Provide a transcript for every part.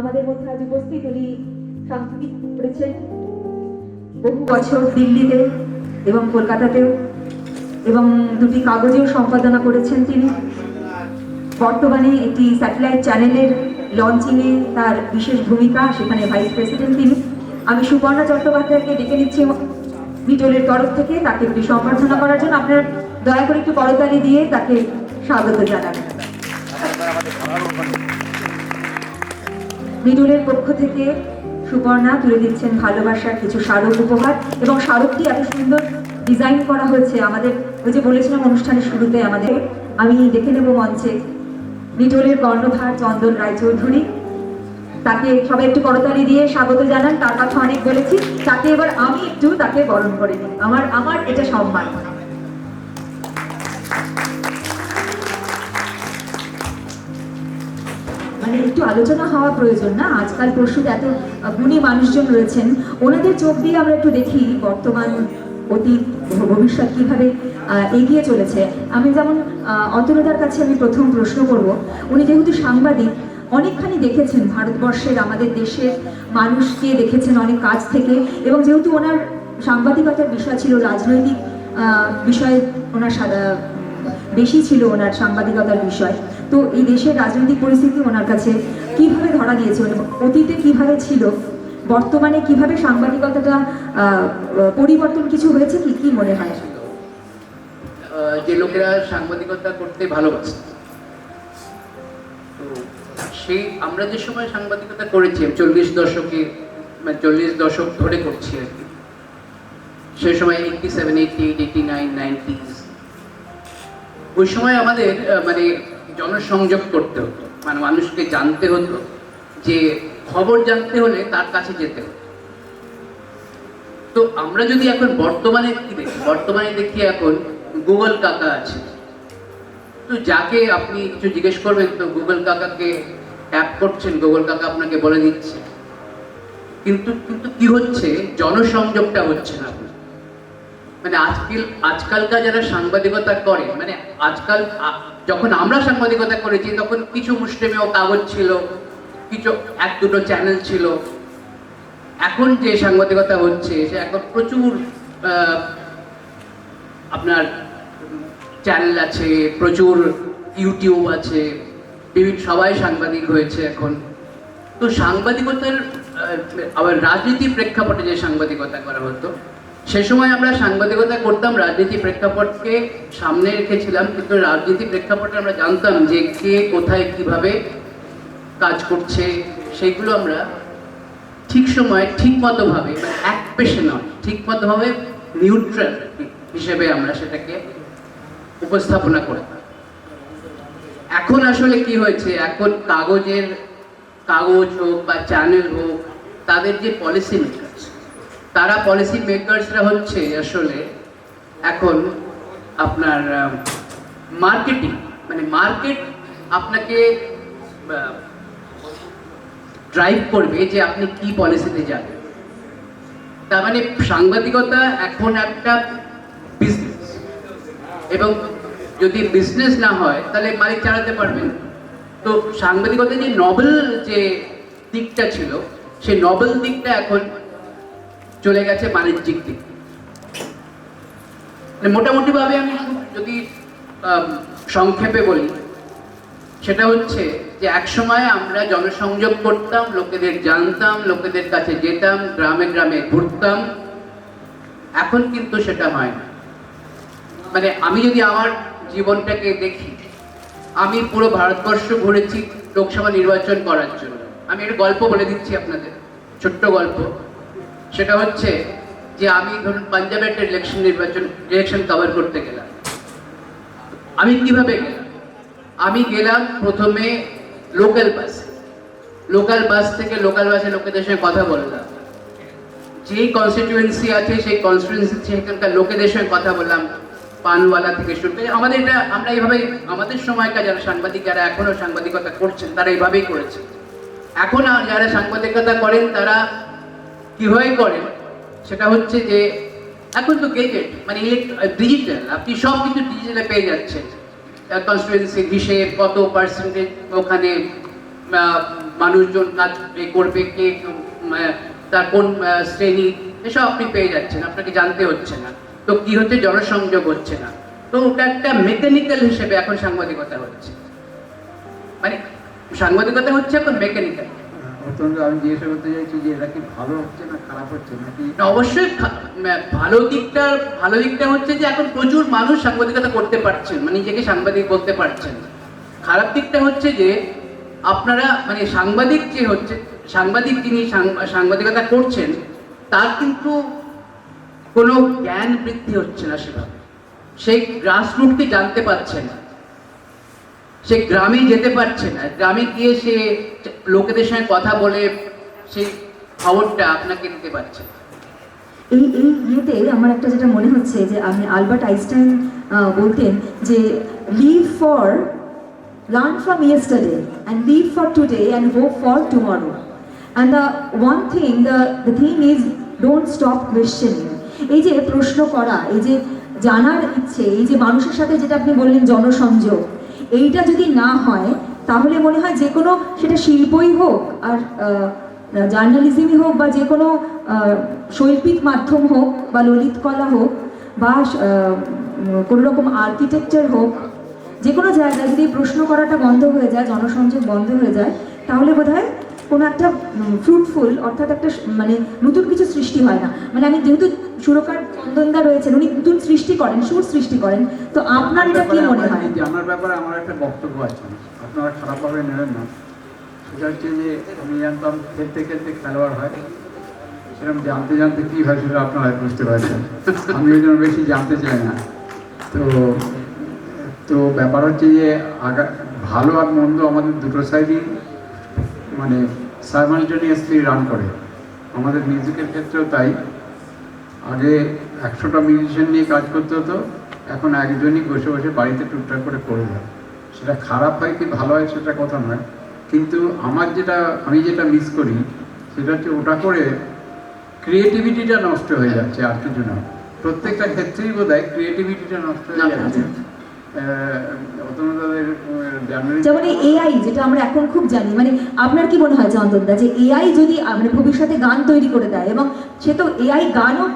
আমাদের মধ্যে আজ উপস্থিত উনি সাংস্কৃতিক করেছেন বহু বছর দিল্লিতে এবং কলকাতাতেও, এবং দুটি কাগজেও সম্পাদনা করেছেন তিনি। বর্তমানে একটি স্যাটেলাইট চ্যানেলের লঞ্চিংয়ে তার বিশেষ ভূমিকা, সেখানে ভাইস প্রেসিডেন্ট তিনি। আমি সুপর্ণা চট্টোপাধ্যায়কে ডেকে নিচ্ছি বিটলের তরফ থেকে তাকে একটি সম্বর্ধনা করার জন্য। আপনারা দয়া করে একটু করতালি দিয়ে তাকে স্বাগত জানাবেন। বিটলের পক্ষ থেকে সুপর্ণা তুলে দিচ্ছেন ভালোবাসার কিছু স্মারক উপহার, এবং স্মারকটি এত সুন্দর ডিজাইন করা হয়েছে। আমাদের ওই যে বলেছিলাম অনুষ্ঠানের শুরুতে, আমি ডেকে নেব মঞ্চে বিটলের কর্ণধার চন্দন রায়চৌধুরী। তাকে সবাই একটু করতালি দিয়ে স্বাগত জানান। তার কথা অনেক বলেছি, তাকে এবার আমি একটু তাকে বরণ করে নিই। আমার এটা সম্মান। মানে একটু আলোচনা হওয়া প্রয়োজন না? আজকাল প্রস্তুত এত গুণী মানুষজন রয়েছেন, ওনাদের চোখ দিয়ে আমরা একটু দেখি বর্তমান, অতীত, ভবিষ্যৎ কিভাবে এগিয়ে চলেছে। আমি যেমন অন্তরদার কাছে আমি প্রথম প্রশ্ন করব, উনি যেহেতু সাংবাদিক, অনেকখানি দেখেছেন ভারতবর্ষের, আমাদের দেশের মানুষকে দেখেছেন অনেক কাছ থেকে, এবং যেহেতু ওনার সাংবাদিকতার বিষয় ছিল রাজনৈতিক বিষয়ে, ওনার বেশি ছিল ওনার সাংবাদিকতার বিষয়, তো এই দেশের রাজনৈতিক পরিস্থিতি ওনার কাছে কিভাবে ধরা দিয়েছে, অতীতে কিভাবে ছিল, বর্তমানে কিভাবে সাংবাদিকতাটা পরিবর্তন কিছু হয়েছে, কি মনে হয়? যে লোকেরা সাংবাদিকতা করতে ভালোবাসে, তো সেই আমরা যে সময় সাংবাদিকতা করেছি 40 দশকে, মানে 40 দশক ধরে করছি আর কি, সেই সময় 87, 88, 89, 90s, ওই সময় আমাদের মানে জনসংযোগ করতে হতো, মানে মানুষকে জানতে হতো, যে খবর জানতে হলে তার কাছে যেতে হতো। তো আমরা যদি এখন বর্তমানে দেখি এখন গুগল কাকা আছে, তো যাকে আপনি কিছু জিজ্ঞেস করবেন তো গুগল কাকাকে ট্যাপ করছেন, গুগল কাকা আপনাকে বলে দিচ্ছে। কিন্তু কি হচ্ছে, জনসংযোগটা হচ্ছে না। মানে আজকালকার যারা সাংবাদিকতা করে, মানে আজকাল যখন আমরা সাংবাদিকতা করেছি তখন কিছু মুষ্টিমেয় কাগজ ছিল, কিছু 1-2 চ্যানেল ছিল। এখন যে সাংবাদিকতা হচ্ছে সে এখন প্রচুর আপনার চ্যানেল আছে, প্রচুর ইউটিউব আছে, বিভিন্ন সবাই সাংবাদিক হয়েছে এখন। তো সাংবাদিকতার আবার রাজনীতি প্রেক্ষাপটে যে সাংবাদিকতা করা হতো, সে সময় আমরা সাংবাদিকতা করতাম রাজনীতি প্রেক্ষাপটকে সামনে রেখেছিলাম, কিন্তু রাজনীতি প্রেক্ষাপটে আমরা জানতাম যে কে কোথায় কিভাবে কাজ করছে, সেইগুলো আমরা ঠিক সময় ঠিক মতোভাবে, মানে এক পেশে নয়, ঠিক মতোভাবে নিউট্রাল হিসেবে আমরা সেটাকে উপস্থাপনা করতাম। এখন আসলে কি হয়েছে, এখন কাগজ হোক বা চ্যানেল হোক, তাদের যে পলিসি মেকার্স, তারা পলিসি মেকার্সরা হচ্ছে আসলে এখন আপনার মার্কেটিং, মানে মার্কেট আপনাকে ড্রাইভ করবে যে আপনি কি পলিসিতে যাবেন। তার মানে সাংবাদিকতা এখন একটা বিজনেস, এবং যদি বিজনেস না হয় তাহলে মালিক চালাতে পারবেন। তো সাংবাদিকতার যে নভেল যে দিকটা ছিল, সেই নভেল দিকটা এখন চলে গেছে বাণিজ্যিক দিক। মোটামুটি ভাবে আমি যদি সংক্ষেপে বলি, সেটা হচ্ছে যে একসময় আমরা জনসংযোগ করতাম, লোকেদের জানতাম, লোকেদের কাছে যেতাম, গ্রামে গ্রামে ঘুরতাম। এখন কিন্তু সেটা হয় না। মানে আমি যদি আমার জীবনটাকে দেখি, আমি পুরো ভারতবর্ষ ঘুরেছি লোকসভা নির্বাচন করার জন্য। আমি একটা গল্প বলে দিচ্ছি আপনাদের, ছোট্ট গল্প। সেটা হচ্ছে যে আমি ধরুন পাঞ্জাবের একটা ইলেকশন কভার করতে গেলাম। আমি কিভাবে গেলাম? আমি গেলাম প্রথমে লোকাল বাস থেকে লোকাল বাসে লোকেদের সঙ্গে কথা বললাম, যেই কনস্টিটিউয়েন্সি আছে সেই কনস্টিটিউয়েন্সি সেখানকার লোকেদের সঙ্গে কথা বললাম, পানওয়ালা থেকে শুরু করে। আমরা এইভাবে, আমাদের সময়কার যারা সাংবাদিক, যারা এখনো সাংবাদিকতা করছেন, তারা এইভাবেই করেছে। এখন যারা সাংবাদিকতা করেন তারা কিভাবে করেন, সেটা হচ্ছে যে এখন তো গেজেট, মানে ডিজিটাল, আপনি সব কিছু ডিজিটালে পেয়ে যাচ্ছেন। কনস্টিটিউয়েন্সি হিসেব, কত পার্সেন্টেজ ওখানে মানুষজন কাজ করবে, কে তার কোন শ্রেণী, এসব আপনি পেয়ে যাচ্ছেন, আপনাকে জানতে হচ্ছে না। তো কি হচ্ছে, জনসংযোগ হচ্ছে না। তো ওটা একটা মেকানিক্যাল হিসেবে এখন সাংবাদিকতা হচ্ছে, মানে সাংবাদিকতা হচ্ছে এখন মেকানিক্যাল। অত্যন্ত আমি জিজ্ঞাসা করতে চাইছি যে এটা কি ভালো হচ্ছে না খারাপ হচ্ছে নাকি? অবশ্যই ভালো দিকটা হচ্ছে যে এখন প্রচুর মানুষ সাংবাদিকতা করতে পারছেন, মানে নিজেকে সাংবাদিক বলতে পারছেন। খারাপ দিকটা হচ্ছে যে আপনারা মানে সাংবাদিক যিনি সাংবাদিকতা করছেন তার কিন্তু কোনো জ্ঞান বৃদ্ধি হচ্ছে না সেভাবে, সেই গ্রাসরুটকে জানতে পারছে না, সে গ্রামে যেতে পারছে না, গ্রামে গিয়ে সে লোকেদের সঙ্গে কথা বলে সেই খবরটা আপনাকে দিতে পারছে না। এই ইয়েতে আমার একটা যেটা মনে হচ্ছে যে আপনি আলবার্ট আইনস্টাইন বলতেন যে learn from yesterday and live for today and hope for tomorrow, and the one thing the thing is don't stop questioning. এই যে প্রশ্ন করা, এই যে জানার ইচ্ছে, এই যে মানুষের সাথে যেটা আপনি বললেন জনসংযোগ, এইটা যদি না হয় তাহলে মনে হয় যে কোনো সেটা শিল্পই হোক আর জার্নালিজমই হোক বা যে কোনো শৈল্পিক মাধ্যম হোক বা ললিত কলা হোক বা কোনো রকম আর্কিটেকচার হোক, যে কোনো জায়গায় যদি প্রশ্ন করাটা বন্ধ হয়ে যায়, জনসংযোগ বন্ধ হয়ে যায়, তাহলে বোধহয় কোনো একটা ফ্রুটফুল অর্থাৎ একটা মানে নতুন কিছু সৃষ্টি হয় না। মানে আমি যেহেতু সুরকার চন্দনদা রয়েছেন, উনি নতুন সৃষ্টি করেন, সুর সৃষ্টি করেন, তো আপনার এটা কি মনে হয়? আমার ব্যাপারে আমার একটা বক্তব্য আছে, আপনারা খারাপভাবে নেবেন না। সেটা হচ্ছে যে আমি জানতাম খেলতে খেলতে খেলোয়াড় হয়, সেরকম জানতে জানতে কী হয় সেটা আপনারা বুঝতে পারছেন। আমি ওই জন্য বেশি জানতে চাই না। তো তো ব্যাপার হচ্ছে যে ভালো আর মন্দ আমাদের দুটো সাইডই মানে সাইমালটেনিয়াসলি রান করে। আমাদের মিউজিকের ক্ষেত্রেও তাই। আগে 100টা মিউজিশিয়ান নিয়ে কাজ করতে হতো, এখন একজনই বসে বসে বাড়িতে টুকটাক করে যায়। সেটা খারাপ হয় কি ভালো হয় সেটা কথা নয়, কিন্তু আমি যেটা মিস করি সেটা হচ্ছে ওটা করে ক্রিয়েটিভিটিটা নষ্ট হয়ে যাচ্ছে, আর কিছু না। প্রত্যেকটা ক্ষেত্রেই বোধ হয় ক্রিয়েটিভিটিটা নষ্ট হয়ে যাচ্ছে। যেমন এআই যেটা আমরা এখন খুব জানি, মানে আপনার কি মনে হয় চন্দনদা যে এআই যদি মানে ভবিষ্যতে গান তৈরি করে দেয়, এবং সে তো এআই গানও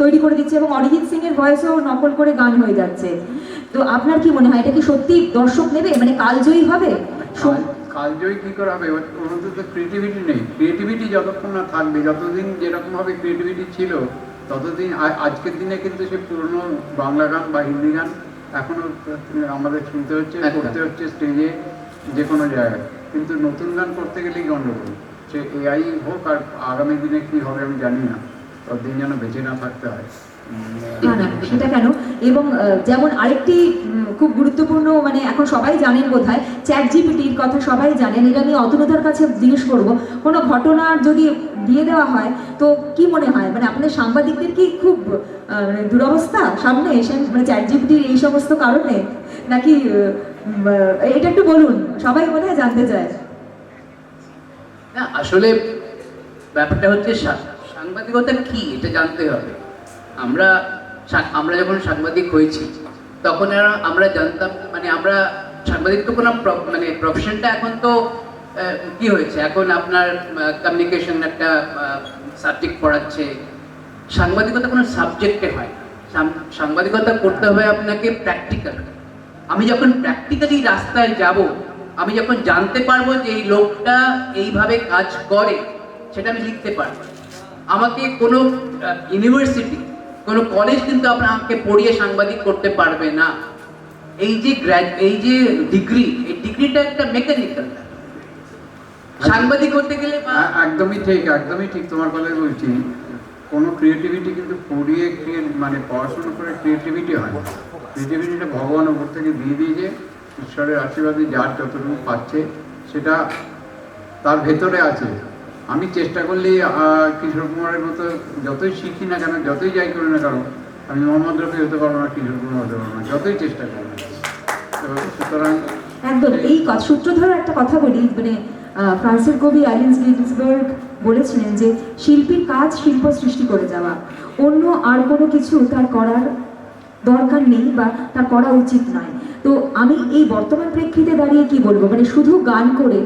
তৈরি করে দিচ্ছে এবং অরিজিৎ সিং এর ভয়েসও নকল করে গান হয়ে যাচ্ছে, তো আপনার কি মনে হয় এটা কি সত্যি দর্শক নেবে, মানে কালজয়ী হবে? কালজয়ী কী করে হবে? ওর মধ্যে তো ক্রিয়েটিভিটি নেই। ক্রিয়েটিভিটি যতক্ষণ না থাকবে, যতদিন যেরকমভাবে ক্রিয়েটিভিটি ছিল ততদিন, আজকের দিনে কিন্তু সে পুরনো বাংলা গান বা হিন্দি গান এখনও আমাদের শুনতে হচ্ছে, করতে হচ্ছে স্টেজে, যে কোনো জায়গায়। কিন্তু নতুন গান করতে গেলেই গণ্ডগোল। সে এআই হোক, আর আগামী দিনে কী হবে আমি জানি না, ততদিন যেন বেঁচে না থাকতে হয়। না না, সেটা কেন? এবং যেমন আরেকটি খুব গুরুত্বপূর্ণ, মানে এখন সবাই জানেন বোধহয়, চ্যাট জিপিটির কথা সবাই জানেন। এটা আমি অতনুদার কাছে জিজ্ঞেস করব, কোনো ঘটনা যদি দিয়ে দেওয়া হয় তো কি মনে হয়, মানে আপনাদের সাংবাদিকদের কি খুব দুরবস্থা সামনে এসে, মানে চ্যাট জিপিটির এই সমস্ত কারণে, নাকি এটা একটু বলুন, সবাই বোধহয় জানতে চায়। না, আসলে ব্যাপারটা হচ্ছে সাংবাদিকতা কি এটা জানতে হবে। আমরা যখন সাংবাদিক হয়েছি তখন আমরা জানতাম, মানে আমরা সাংবাদিক তো কোনো মানে প্রফেশনটা এখন তো কি হয়েছে, এখন আপনার কমিউনিকেশন একটা সাবজেক্ট পড়াচ্ছে। সাংবাদিকতা কোনো সাবজেক্টে হয়, সাংবাদিকতা করতে হবে আপনাকে প্র্যাকটিক্যাল। আমি যখন প্র্যাকটিক্যালি রাস্তায় যাব, আমি যখন জানতে পারবো যে এই লোকটা এইভাবে কাজ করে, সেটা আমি লিখতে পারবো। আমাকে কোনো ইউনিভার্সিটি, কোনো কলেজ কিন্তু আমাকে পড়িয়ে সাংবাদিক করতে পারবে না। এই যে ডিগ্রি, এই ডিগ্রিটা একটা মেকানিক্যাল। সাংবাদিক হতে গেলে একদমই ঠিক তোমার কথাই বলছি। কোনো ক্রিয়েটিভিটি কিন্তু পড়িয়ে মানে পড়াশোনা করে ক্রিয়েটিভিটি হয় না। ক্রিয়েটিভিটিটা ভগবান ওপর থেকে দিয়ে দিয়েছে, ঈশ্বরের আশীর্বাদে যার যতটুকু পাচ্ছে সেটা তার ভেতরে আছে। আমি চেষ্টা করলেই কিশোর কুমারের মতো যতই শিখি না কেন, যতই যাই করি না কেন, আমি মোহাম্মদ রফি হতে পারবো না, কিশোর কুমার হতে পারবো না, যতই চেষ্টা করি না। তো সুতরাং একদম এই সূত্র ধরে একটা কথা বলি, মানে ফ্রান্সের কবি অ্যালেন গিন্সবার্গ বলেছিলেন যে শিল্পীর কাজ শিল্প সৃষ্টি করে যাওয়া, অন্য আর কোনো কিছু তার করার দরকার নেই বা তার করা উচিত নয়। তো আমি এই বর্তমান প্রেক্ষিতে দাঁড়িয়ে কি বলবো, মানে শুধু গান করে,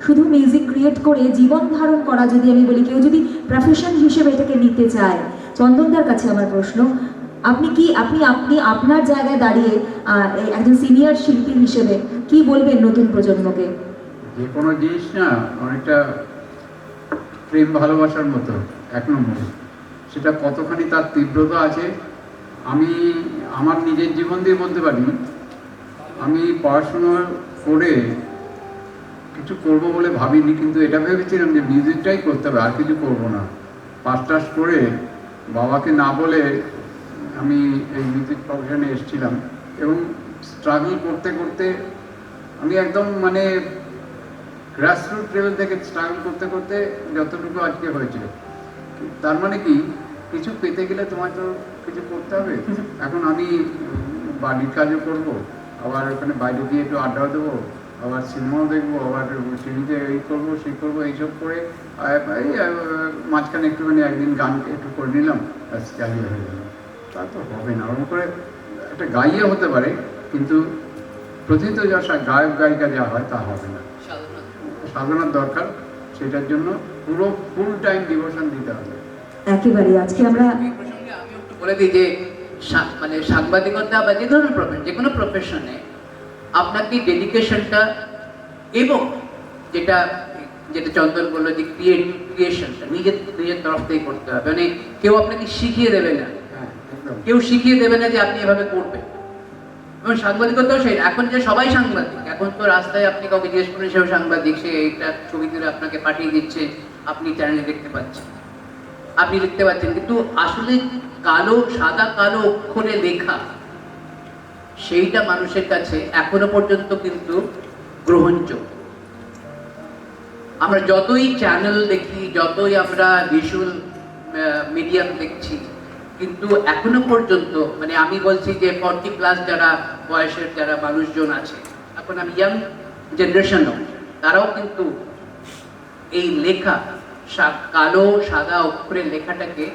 শুধু মিউজিক ক্রিয়েট করে জীবন ধারণ করা, যদি আমি বলি কেউ যদি প্রফেশন হিসেবে এটাকে নিতে চায়, চন্দনদার কাছে আমার প্রশ্ন, আপনি কি আপনি আপনি আপনার জায়গায় দাঁড়িয়ে একজন সিনিয়র শিল্পী হিসেবে কি বলবেন নতুন প্রজন্মকে? যে কোনো জিনিস না অনেকটা প্রেম ভালোবাসার মতো, এক নম্বরে সেটা কতখানি তার তীব্রতা আছে আমি আমার নিজের জীবন দিয়ে বলতে পারি। আমি পড়াশুনো করে কিছু করব বলে ভাবিনি, কিন্তু এটা ভেবেছিলাম যে মিউজিকটাই করতে হবে, আর কিছু করব না। পাস টাস করে বাবাকে না বলে আমি এই মিউজিক প্রফেশনে এসেছিলাম, এবং স্ট্রাগল করতে করতে আমি একদম মানে গ্রাসরুট লেভেল থেকে স্ট্রাগল করতে করতে যতটুকু আজকে হয়েছে। তার মানে কি, কিছু পেতে গেলে তোমার তো কিছু করতে হবে। এখন আমি বাড়ির কাজও করব, আবার ওখানে বাইরে গিয়ে একটু আড্ডাও দেবো, আবার সিনেমাও দেখবো, আবার টিভিতে এই করবো সেই করবো, এইসব করে মাঝখানে একটুখানি একদিন গান একটু করে নিলাম, চালিয়ে হয়ে গেল। তা তো হবে না। ওরকম করে একটা গাইয়ে হতে পারে, কিন্তু প্রথিত যা গায়ক গায়িকা যা হয় তা হবে না। সাধনার দরকার, সেটার জন্য পুরো ফুল টাইম ডিভোশন দিতে হবে। একেবারে আজকে আমরা এই প্রসঙ্গে আমি একটু বলে দিই যে মানে সাংবাদিকতা বা যে ধরনের প্রফেশন, যে কোনো প্রফেশনে আপনাকে ডেডিকেশনটা এবং যেটা যেটা চন্দন বললো যে ক্রিয়েশনটা নিজের নিজের তরফ থেকে করতে হবে। মানে কেউ আপনাকে শিখিয়ে দেবে না, হ্যাঁ, একদম। কেউ শিখিয়ে দেবে না যে আপনি এভাবে করবেন। এবং সাংবাদিকতাও সেই, এখন যে সবাই সাংবাদিক, এখন তো রাস্তায় আপনি কাউকে জিজ্ঞেস করেন সেও সাংবাদিক, সে এইটা ছবি তুলে আপনাকে পাঠিয়ে দিচ্ছে, আপনি চ্যানেলে দেখতে পাচ্ছেন, আপনি লিখতে পাচ্ছেন। কিন্তু আসলে কালো, সাদা কালো অক্ষরে লেখা, সেইটা মানুষের কাছে এখনো পর্যন্ত কিন্তু গ্রহণযোগ্য। আমরা যতই চ্যানেল দেখি, যতই আমরা ভিজুয়াল মিডিয়াম দেখছি, কিন্তু এখনো পর্যন্ত মানে আমি বলছি যে 40+ যারা বয়সের যারা মানুষজন আছে, এখন আমি ইয়াং জেনারেশনও, তারাও কিন্তু এই লেখা কালো সাদা অক্ষরের লেখাটাকে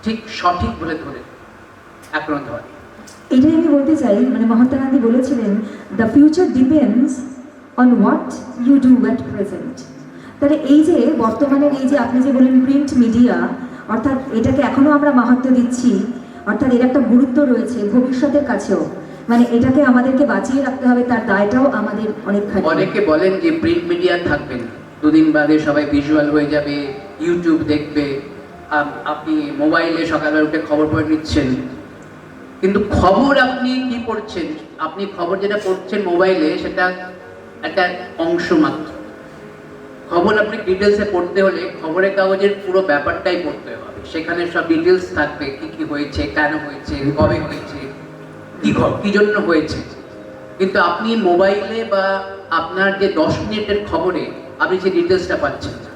ঠিক সঠিক বলে ধরে এখনো ধরে। এটাই আমি বলতে চাই, মানে মহাত্মা গান্ধী বলেছিলেন, the future depends on what you do at present. তাহলে এই যে বর্তমানের এই যে আপনি যে বললেন প্রিন্ট মিডিয়া, অর্থাৎ এটাকে এখনো আমরা মাহাত্ম্য দিচ্ছি, অর্থাৎ এর একটা গুরুত্ব রয়েছে ভবিষ্যতের কাছেও, মানে এটাকে আমাদেরকে বাঁচিয়ে রাখতে হবে, তার দায়টাও আমাদের অনেকখানি। অনেকে বলেন যে প্রিন্ট মিডিয়া থাকবে না, দুদিন বাদে সবাই ভিজুয়াল হয়ে যাবে, ইউটিউব দেখবে, আপনি মোবাইলে সকালবেলা উঠে খবর পড়ে নিচ্ছেন, কিন্তু খবর আপনি কি পড়ছেন, আপনি খবর যেটা পড়ছেন মোবাইলে সেটা একটা অংশ মাত্র। খবর আপনি ডিটেলসে পড়তে হলে খবরের কাগজের পুরো ব্যাপারটাই পড়তে হবে, সেখানে সব ডিটেলস থাকবে, কি কি হয়েছে, কেন হয়েছে, কবে হয়েছে, কি জন্য হয়েছে। কিন্তু আপনি মোবাইলে বা আপনার যে 10 মিনিটের খবরে আপনি সেই ডিটেলসটা পাচ্ছেন না।